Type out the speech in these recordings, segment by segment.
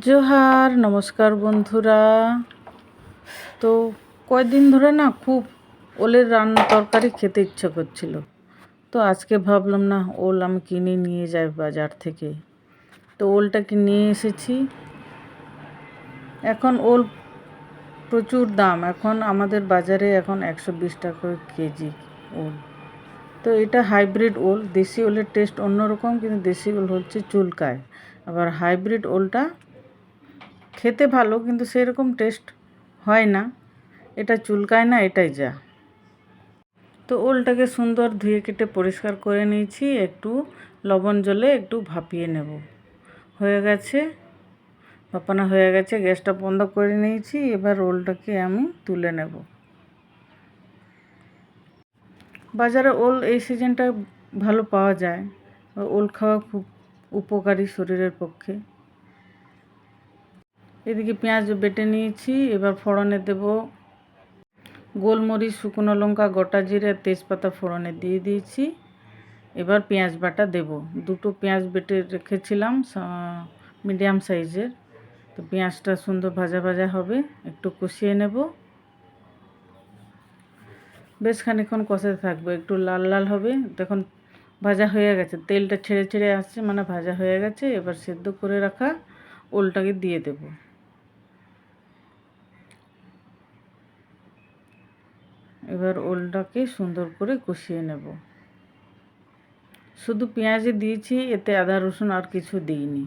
জোহার, নমস্কার বন্ধুরা। তো কয়েকদিন ধরে না খুব ওলের রান্না তরকারি খেতে ইচ্ছা করছিল। তো আজকে ভাবলাম না ওল আমি কিনে নিয়ে যাই বাজার থেকে। তো ওলটাকে নিয়ে এসেছি। এখন ওল প্রচুর দাম, এখন আমাদের বাজারে এখন 120 টাকা করে কেজি ওল। তো এটা হাইব্রিড ওল। দেশি ওলের টেস্ট অন্যরকম, কিন্তু দেশি ওল হচ্ছে চুলকায়। আবার হাইব্রিড ওলটা খেতে ভালো, কিন্তু সেরকম টেস্ট হয় না। এটা চুলকায় না, এটাই যা। তো ওলটাকে সুন্দর ধুয়ে কেটে পরিষ্কার করে নিয়েছি। একটু লবণ জলে একটু ভাপিয়ে নেব। হয়ে গেছে, ভাপানো হয়ে গেছে। গ্যাসটা বন্ধ করে নিয়েছি। এবার ওলটাকে আমি তুলে নেব। বাজারে ওল এই সিজনটা ভালো পাওয়া যায়। ওল খাওয়া খুব উপকারী শরীরের পক্ষে। এদিকে পেঁয়াজ বেটে নিয়েছি। এবার ফোড়নে দেব গোলমরিচ, শুকনো লঙ্কা, গোটা জিরে, তেজপাতা ফোড়নে দিয়ে দিয়েছি। এবার পেঁয়াজ বাটা দেব। দুটো পেঁয়াজ বেটে রেখেছিলাম মিডিয়াম সাইজের। তো পেঁয়াজটা সুন্দর ভাজা ভাজা হবে, একটু কষিয়ে নেব। বেশ খানিকক্ষণ কষাতে থাকবো, একটু লাল লাল হবে। দেখুন ভাজা হয়ে গেছে, তেলটা ছেড়ে ছেড়ে আসছে, মানে ভাজা হয়ে গেছে। এবার সেদ্ধ করে রাখা ওলটাকে দিয়ে দেব। এবার ওলটাকে সুন্দর করে কষিয়ে নেব। শুধু পেঁয়াজে দিয়েছি, এতে আদা রসুন আর কিছু দিইনি।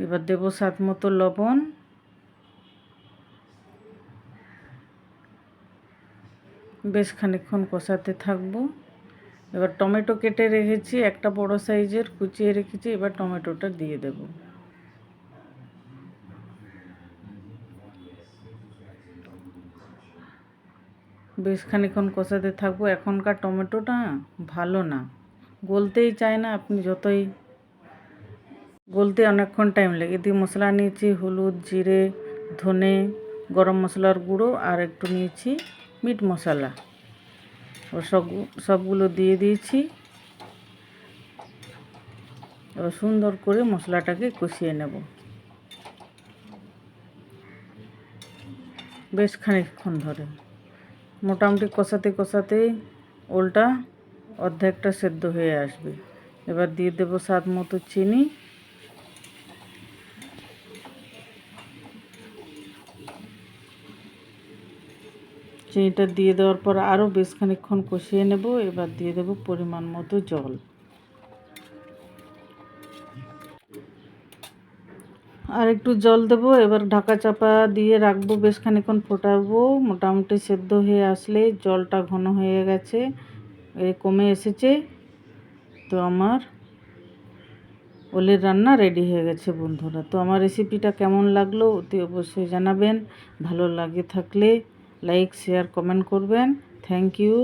এবার দেব স্বাদ মতো লবণ। বেশ খানিকক্ষণ কষাতে থাকবো। এবার টমেটো কেটে রেখেছি, একটা বড় সাইজের কুচিয়ে রেখেছি। এবার টমেটোটা দিয়ে দেব। বেশ খানিকক্ষণ কষাতে থাকবো। এখনকার টমেটোটা ভালো না, গলতেই চায় না। আপনি যতই গলতে অনেকক্ষণ টাইম লাগে। দিয়ে মশলা নিয়েছি হলুদ, জিরে, ধনে, গরম মশলার গুঁড়ো আর একটু নিয়েছি মিট মশলা। ও সবগুলো দিয়ে দিয়েছি। এবার সুন্দর করে মশলাটাকে কষিয়ে নেব বেশ খানিকক্ষণ ধরে। মোটামুটি কষাতে কষাতে ওলটা অর্ধেকটা সেদ্ধ হয়ে আসবে। এবার দিয়ে দেব স্বাদ মতো চিনি। চিনিটা দিয়ে দেওয়ার পর আরও বেশ খানিকক্ষণ কষিয়ে নেব। এবার দিয়ে দেব পরিমাণ মতো জল। আর একটু জল দেব। এবার ঢাকা চাপা দিয়ে রাখবো, বেশ খানিকক্ষণ ফোটাবো। মোটামুটি সেদ্ধ হয়ে আসলে জলটা ঘন হয়ে গেছে, কমে এসেছে। তো আমার ওলের রান্না রেডি হয়ে গেছে বন্ধুরা। তো আমার রেসিপিটা কেমন লাগলো অতি অবশ্যই জানাবেন। ভালো লাগে থাকলে লাইক, শেয়ার, কমেন্ট করবেন। Thank you.